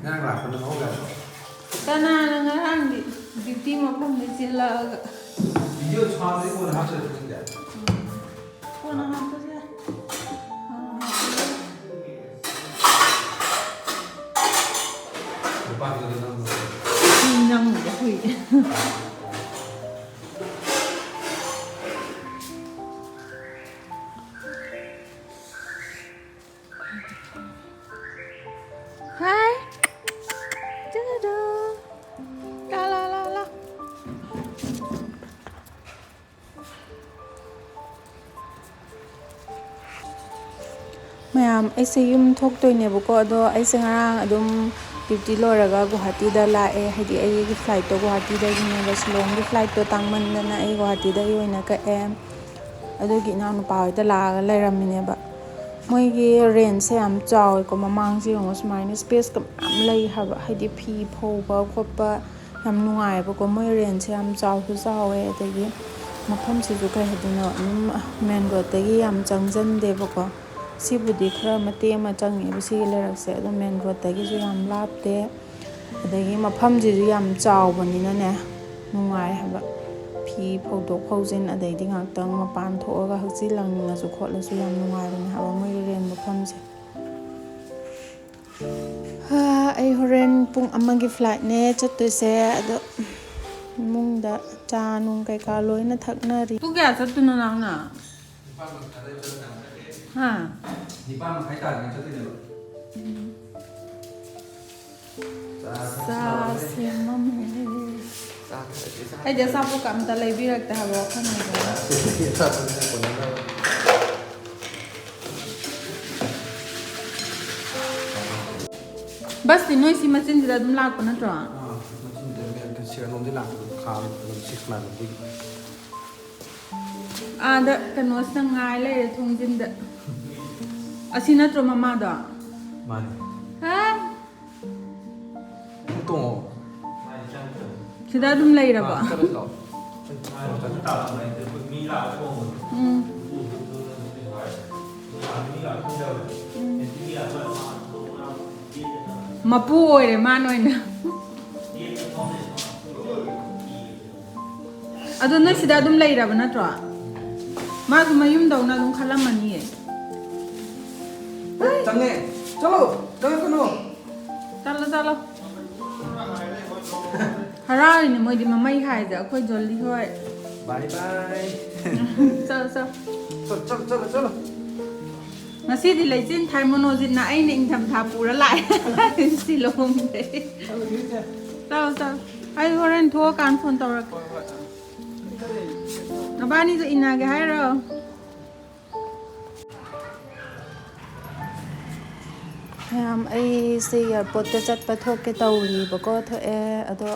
Ngang lạc nó nấu gần. Ta na là ngã hàng đi tìm một phòng để xin là. Video cho đấy cô hát chơi được không vậy? Cô nó hát thôi chứ. Bao nhiêu năm rồi? Năm một quỷ. Hai. La la la la. Ma'am, I say you talk to me because I say around duty loraga Guwahati da lae hadi ai flight to Guwahati da ni bas long flight to tangman na ai Guwahati da yoina ka adugi na nu pa da la lairamine ba moi gi range se am chaw ko mamang si ngos minus space kam am lai ha ba hadi phi pho ba khop ba yam nuai ba ko moi range se am chaw su chaw e adagi mafam si ju kai hadina main road da gi yam changjan de ba ko sibudi khara mate ma changi bisi lerakse ado main road da gi ju yam lapte adagi mafam ji ju yam chaw bani na ne nuai ha ba phi phodok phojin adai di ngaktang mapan thoga hakchi langna su khotla su yam nuai bani ha ba moi ren mafam se ha ai horen pung amagi flight ne chattu se ado mung da cha nung kai ka loina thakna ri tu kya chattu na nang na ha Nipa mà khai tàn cho tôi được. Sa se mame. Ai giờ sao cô cảm ta lấy biết được ta bảo không này rồi. Bas thì nói gì mà xin gì là đúng lạc của nó rồi. Machine để cái xe nó đi làm khám làm six man đi. Ada cái nó sang ngay lấy thùng xin được. Asina tro mama da. Mày. Ha? Không tung. Sida dum lấy ra ba. Mapu oi re ma noi na. Ado na sida dum lấy ra ba na tro. Ma dum mayum dau na dum khalam mani e. Change, chalo, chalo kano. Chalo. Harai ni moi di mamai khai ja khoi jolli hoi. Bye bye. Chalo. Ngasi di lai chin thai mono jin na ai ning tham tha pura lai. Silom de. Chalo. Ai horen tho kan phone tawrak. Nabani jo ina ge hai ro. ai se airport te chat pathok ke tawri bako tho e ado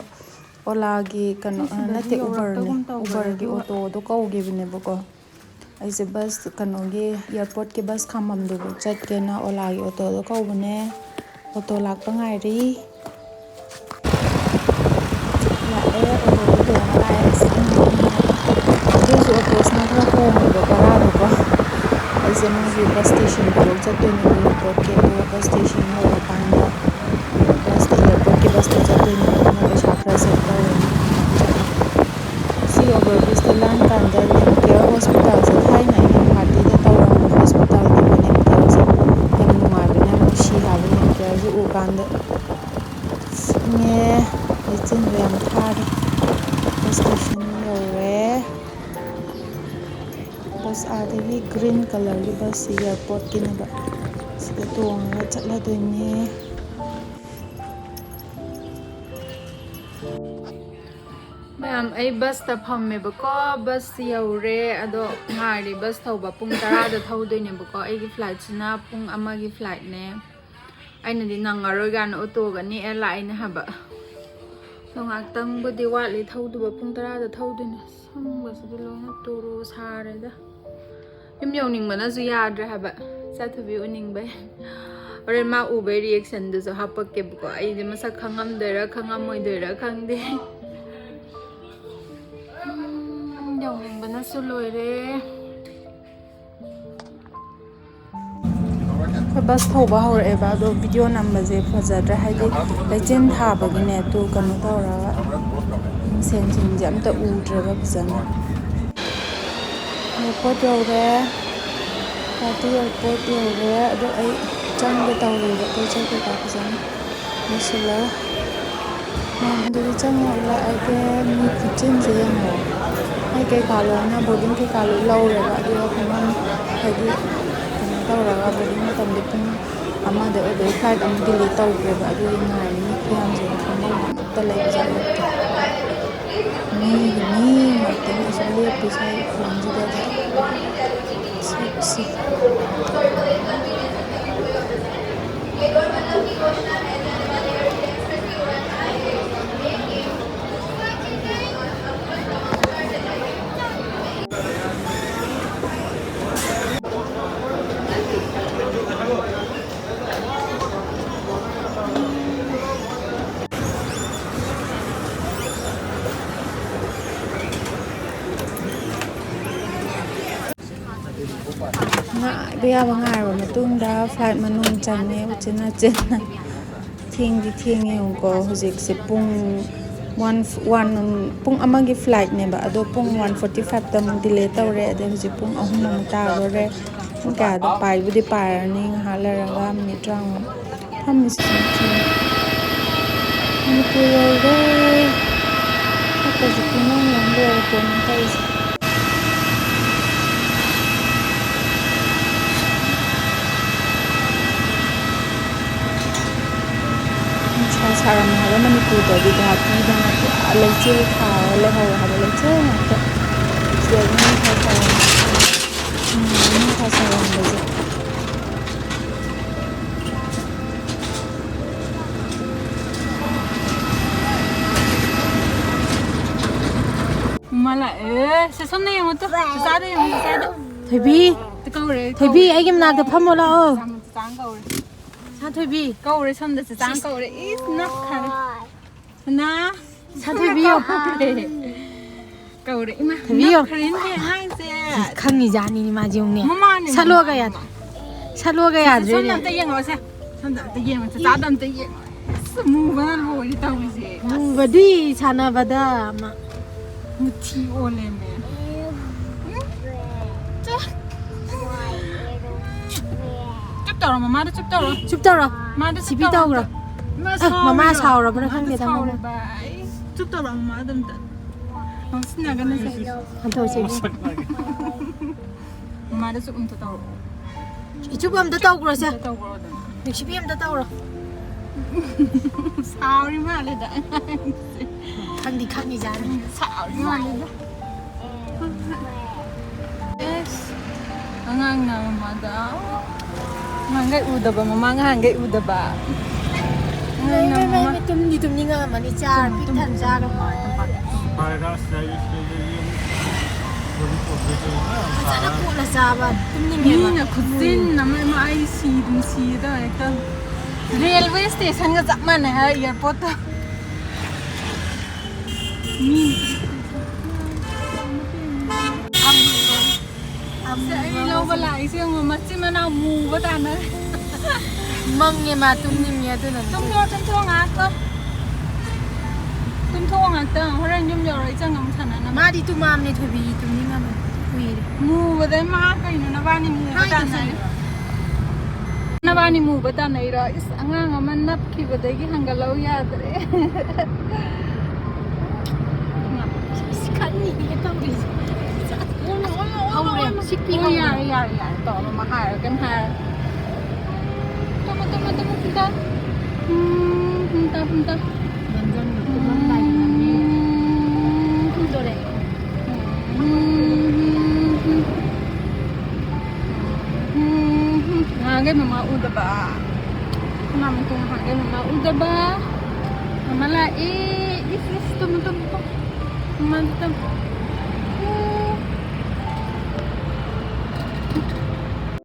ola gi kan na te uber gi auto do ko gi bine bako ai se bus kan gi airport ke bus khamam do chat ke na ola gi auto do ko bune auto lak pa ngai ri la e auto do na lai do so auto na ra ko do para do ko ai se mo gi bus station do chat to ni airport ke bus station ho panda bus airport ke bus station to ni na be shakra se to si over bus to land kan da care hospital se thai na in party da to hospital ke ne care se tem nu ma be na shi ha be ne care ju u kan da ne itin ram thar bus station yo re bus adagi green color ki bus airport ki na ba sida tong la chatla doine ma'am ai bus ta phamme bako bus yaure ado ngari bus thauba pung 10 da thaudoine bako ai gi flight sina pung ama gi flight ne aina di nangaroi gan auto ga ni airline ha ba tongak tang budi wali thaudu ba pung 10 da thaudoine samba sidi loina turu sare da yum yoning mana zu yadra ha ba sathabi uning ba ore ma ube reaction du so hapak ke bako ai di masa khangam dera khangam moi dera khangde yoning bana su loi re bus thouba hawra'eba ado video nambase fajadra haidi lechen thabagine tu kanu tawra senjinje amta udraba fajana airport yawre Pati airport yawre ado ai changge tawreba paychai ka fajana masala adu changwa la age mi kitchenje yango ai kai kalo na boarding kai kalo lawreba ado khaman haidi tawraga boarding matamde pung amada odo flight am delay tawgreba adu ngai ni khyamje khamal ta lai jale ni mate ni sale pisai phone ji da sexy Bia bangai ba matungda flight manung change uchena chena thing ko hojik se pung 1 pung amagi flight ne ba ado pung 1:45 tam delay tawre ade hojik pung ahum am ta re pung ka da pai budi parani halara minute rang thammi se ni ko re ta jikino ngombe ko ntai saram haba manipur da di hati da na leche kha le haba leche na ta siagni kha saram baje mala se sonne yang to sa da thoibi ai gim na da phamola o Sathoibi kaure samda se tang kaure is not khare na Sathoibi yo kaure ima thoibi yo kharin he hai se khangi jani ni ma jung ne salo ga ya dre ne samda yeng wa se samda ta yeng ta sa dam ta yeng mu ba lo ri ta wi se mu badi chana bada ma muthi ole me tawra mama da chup tawra ma da sipi tawra mama saura bra khang de dam chup tawra mama dam ta sna ga na se antho se mama da chup ta tawra chup am da tawra se ni sipi am da tawra sauri ma le da khang ni ja ni sauri ma le da yes angang na mama da Manggai udah ba manggai udah ba Mai tum ni nga mani char pithan ja ga ma tempat para sai sana ko la saba tum ni na khudin na mai si da ekta railway station ga japman hai airport ta ni Sai lo bala iseng macam mana mu batana mangnya ma tumnya tu na tum ngata horan yum yo rai chang ngam thana na ma di tu mam ni thobi tumni ngam wi mu badai ma kai na bani mu batana na bani mu batana ira is angang aman nap ki badai gi hangalau ya dre sikani ni ta wi Sikpi oh ya to ma hai kem hai tama pinta pinta jangan tuman lai nami tu dore hage mama udah ba mama tu hage mama udah ba mama la is tum mantap